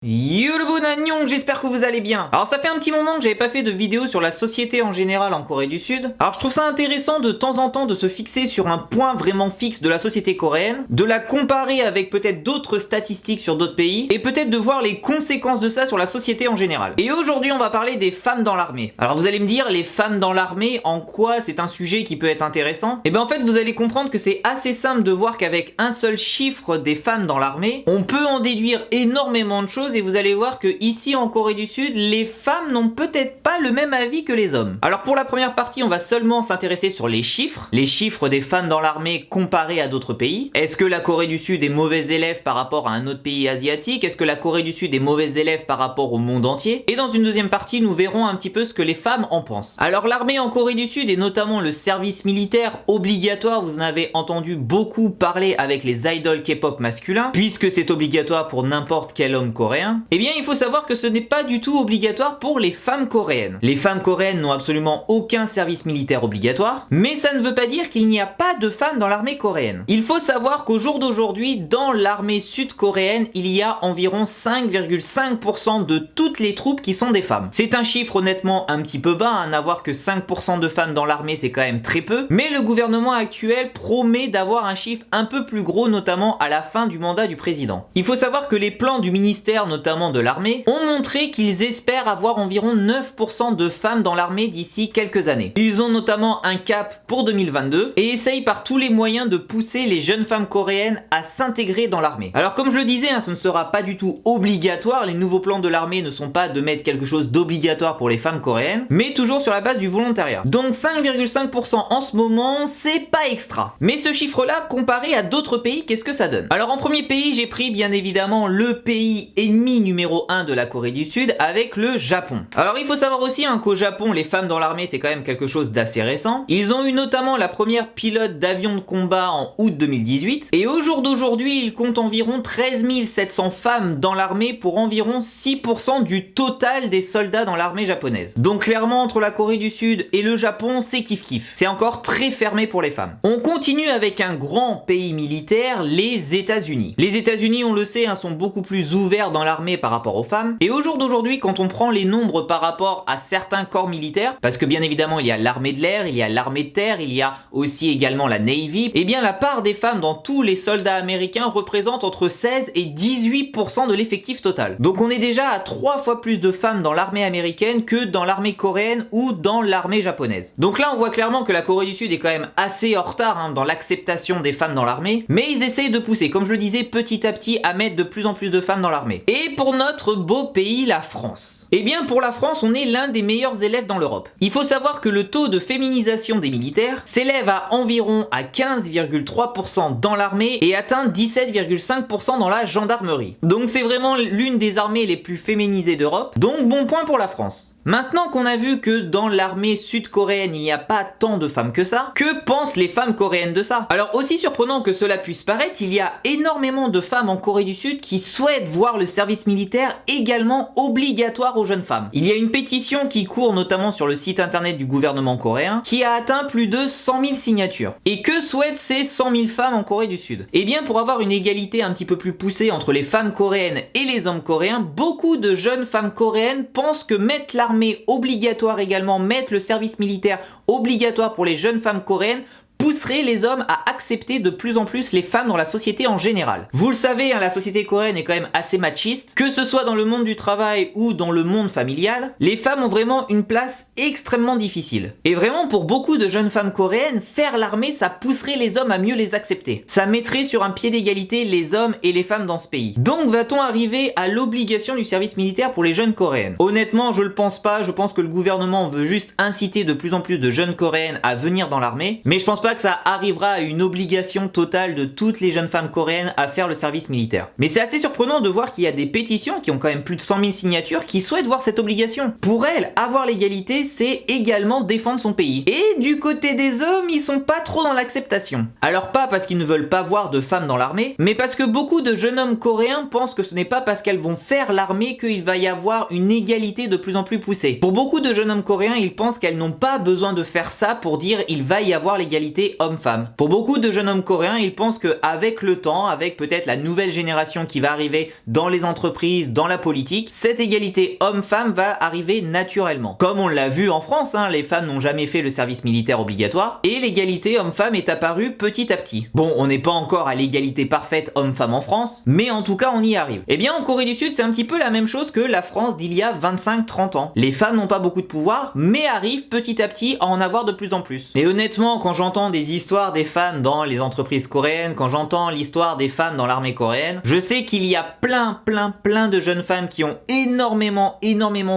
Yo le bonagnon, j'espère que vous allez bien. Alors ça fait un petit moment que j'avais pas fait de vidéo sur la société en général en Corée du Sud. Alors je trouve ça intéressant de temps en temps de se fixer sur un point vraiment fixe de la société coréenne, de la comparer avec peut-être d'autres statistiques sur d'autres pays, et peut-être de voir les conséquences de ça sur la société en général. Et aujourd'hui on va parler des femmes dans l'armée. Alors vous allez me dire, les femmes dans l'armée, en quoi c'est un sujet qui peut être intéressant? Et bien en fait vous allez comprendre que c'est assez simple de voir qu'avec un seul chiffre des femmes dans l'armée, on peut en déduire énormément de choses. Et vous allez voir que ici en Corée du Sud, les femmes n'ont peut-être pas le même avis que les hommes. Alors pour la première partie, on va seulement s'intéresser sur les chiffres des femmes dans l'armée comparés à d'autres pays. Est-ce que la Corée du Sud est mauvais élève par rapport à un autre pays asiatique? Est-ce que la Corée du Sud est mauvais élève par rapport au monde entier? Et dans une deuxième partie, nous verrons un petit peu ce que les femmes en pensent. Alors l'armée en Corée du Sud et notamment le service militaire obligatoire, vous en avez entendu beaucoup parler avec les idoles K-pop masculins, puisque c'est obligatoire pour n'importe quel homme coréen. Eh bien il faut savoir que ce n'est pas du tout obligatoire pour les femmes coréennes. Les femmes coréennes n'ont absolument aucun service militaire obligatoire, mais ça ne veut pas dire qu'il n'y a pas de femmes dans l'armée coréenne. Il faut savoir qu'au jour d'aujourd'hui, dans l'armée sud-coréenne, il y a environ 5,5% de toutes les troupes qui sont des femmes. C'est un chiffre honnêtement un petit peu bas, n'avoir que 5% de femmes dans l'armée c'est quand même très peu, mais le gouvernement actuel promet d'avoir un chiffre un peu plus gros, notamment à la fin du mandat du président. Il faut savoir que les plans du ministère notamment de l'armée, ont montré qu'ils espèrent avoir environ 9% de femmes dans l'armée d'ici quelques années. Ils ont notamment un cap pour 2022 et essayent par tous les moyens de pousser les jeunes femmes coréennes à s'intégrer dans l'armée. Alors comme je le disais, ce ne sera pas du tout obligatoire, les nouveaux plans de l'armée ne sont pas de mettre quelque chose d'obligatoire pour les femmes coréennes, mais toujours sur la base du volontariat. Donc 5,5% en ce moment, c'est pas extra. Mais ce chiffre-là, comparé à d'autres pays, qu'est-ce que ça donne? Alors en premier pays, j'ai pris bien évidemment le pays ennemi numéro 1 de la Corée du Sud avec le Japon. Alors il faut savoir aussi qu'au Japon, les femmes dans l'armée c'est quand même quelque chose d'assez récent. Ils ont eu notamment la première pilote d'avion de combat en août 2018 et au jour d'aujourd'hui ils comptent environ 13 700 femmes dans l'armée pour environ 6% du total des soldats dans l'armée japonaise. Donc clairement entre la Corée du Sud et le Japon c'est kiff-kiff. C'est encore très fermé pour les femmes. On continue avec un grand pays militaire, les États-Unis. Les États-Unis on le sait sont beaucoup plus ouverts dans l'armée par rapport aux femmes. Et au jour d'aujourd'hui, quand on prend les nombres par rapport à certains corps militaires, parce que bien évidemment il y a l'armée de l'air, il y a l'armée de terre, il y a aussi également la Navy, et bien la part des femmes dans tous les soldats américains représente entre 16 et 18% de l'effectif total. Donc on est déjà à 3 fois plus de femmes dans l'armée américaine que dans l'armée coréenne ou dans l'armée japonaise. Donc là on voit clairement que la Corée du Sud est quand même assez en retard dans l'acceptation des femmes dans l'armée, mais ils essayent de pousser, comme je le disais, petit à petit à mettre de plus en plus de femmes dans l'armée. Et pour notre beau pays, la France. Eh bien pour la France, on est l'un des meilleurs élèves dans l'Europe. Il faut savoir que le taux de féminisation des militaires s'élève à environ à 15,3% dans l'armée et atteint 17,5% dans la gendarmerie. Donc c'est vraiment l'une des armées les plus féminisées d'Europe, donc bon point pour la France. Maintenant qu'on a vu que dans l'armée sud-coréenne il n'y a pas tant de femmes que ça, que pensent les femmes coréennes de ça? Alors aussi surprenant que cela puisse paraître, il y a énormément de femmes en Corée du Sud qui souhaitent voir le service militaire également obligatoire aux jeunes femmes. Il y a une pétition qui court notamment sur le site internet du gouvernement coréen qui a atteint plus de 100 000 signatures. Et que souhaitent ces 100 000 femmes en Corée du Sud? Eh bien pour avoir une égalité un petit peu plus poussée entre les femmes coréennes et les hommes coréens, beaucoup de jeunes femmes coréennes pensent que mettre l'armée obligatoire également, mettre le service militaire obligatoire pour les jeunes femmes coréennes pousserait les hommes à accepter de plus en plus les femmes dans la société en général. Vous le savez, la société coréenne est quand même assez machiste, que ce soit dans le monde du travail ou dans le monde familial, les femmes ont vraiment une place extrêmement difficile. Et vraiment pour beaucoup de jeunes femmes coréennes, faire l'armée ça pousserait les hommes à mieux les accepter. Ça mettrait sur un pied d'égalité les hommes et les femmes dans ce pays. Donc va-t-on arriver à l'obligation du service militaire pour les jeunes coréennes? Honnêtement je le pense pas, je pense que le gouvernement veut juste inciter de plus en plus de jeunes coréennes à venir dans l'armée, mais je pense pas que ça arrivera à une obligation totale de toutes les jeunes femmes coréennes à faire le service militaire. Mais c'est assez surprenant de voir qu'il y a des pétitions qui ont quand même plus de 100 000 signatures qui souhaitent voir cette obligation. Pour elles, avoir l'égalité, c'est également défendre son pays. Et du côté des hommes, ils sont pas trop dans l'acceptation. Alors pas parce qu'ils ne veulent pas voir de femmes dans l'armée, mais parce que beaucoup de jeunes hommes coréens pensent que ce n'est pas parce qu'elles vont faire l'armée qu'il va y avoir une égalité de plus en plus poussée. Pour beaucoup de jeunes hommes coréens, ils pensent qu'elles n'ont pas besoin de faire ça pour dire il va y avoir l'égalité l'égalité homme-femme. Pour beaucoup de jeunes hommes coréens, ils pensent qu'avec le temps, avec peut-être la nouvelle génération qui va arriver dans les entreprises, dans la politique, cette égalité homme-femme va arriver naturellement. Comme on l'a vu en France, les femmes n'ont jamais fait le service militaire obligatoire, et l'égalité homme-femme est apparue petit à petit. Bon, on n'est pas encore à l'égalité parfaite homme-femme en France, mais en tout cas on y arrive. Eh bien en Corée du Sud, c'est un petit peu la même chose que la France d'il y a 25-30 ans. Les femmes n'ont pas beaucoup de pouvoir, mais arrivent petit à petit à en avoir de plus en plus. Et honnêtement, quand j'entends des histoires des femmes dans les entreprises coréennes, quand j'entends l'histoire des femmes dans l'armée coréenne, je sais qu'il y a plein de jeunes femmes qui ont énormément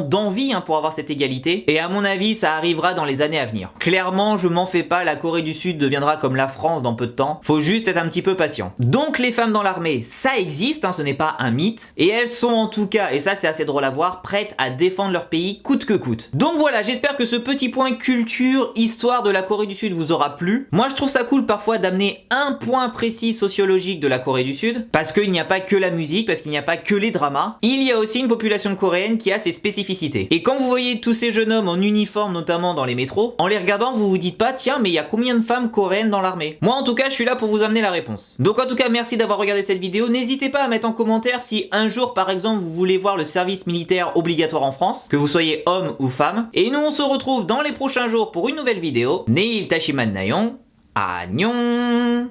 d'envie pour avoir cette égalité, et à mon avis ça arrivera dans les années à venir. Clairement, je m'en fais pas, la Corée du Sud deviendra comme la France dans peu de temps, faut juste être un petit peu patient. Donc les femmes dans l'armée, ça existe, ce n'est pas un mythe, et elles sont en tout cas, et ça c'est assez drôle à voir, prêtes à défendre leur pays coûte que coûte. Donc voilà, j'espère que ce petit point culture, histoire de la Corée du Sud vous aura plu. Moi je trouve ça cool parfois d'amener un point précis sociologique de la Corée du Sud, parce qu'il n'y a pas que la musique, parce qu'il n'y a pas que les dramas, il y a aussi une population coréenne qui a ses spécificités. Et quand vous voyez tous ces jeunes hommes en uniforme, notamment dans les métros, en les regardant vous vous dites pas tiens mais il y a combien de femmes coréennes dans l'armée? Moi en tout cas je suis là pour vous amener la réponse. Donc en tout cas merci d'avoir regardé cette vidéo, n'hésitez pas à mettre en commentaire si un jour par exemple vous voulez voir le service militaire obligatoire en France, que vous soyez homme ou femme, et nous on se retrouve dans les prochains jours pour une nouvelle vidéo. Neil Tashiman Nayon, Annyeong.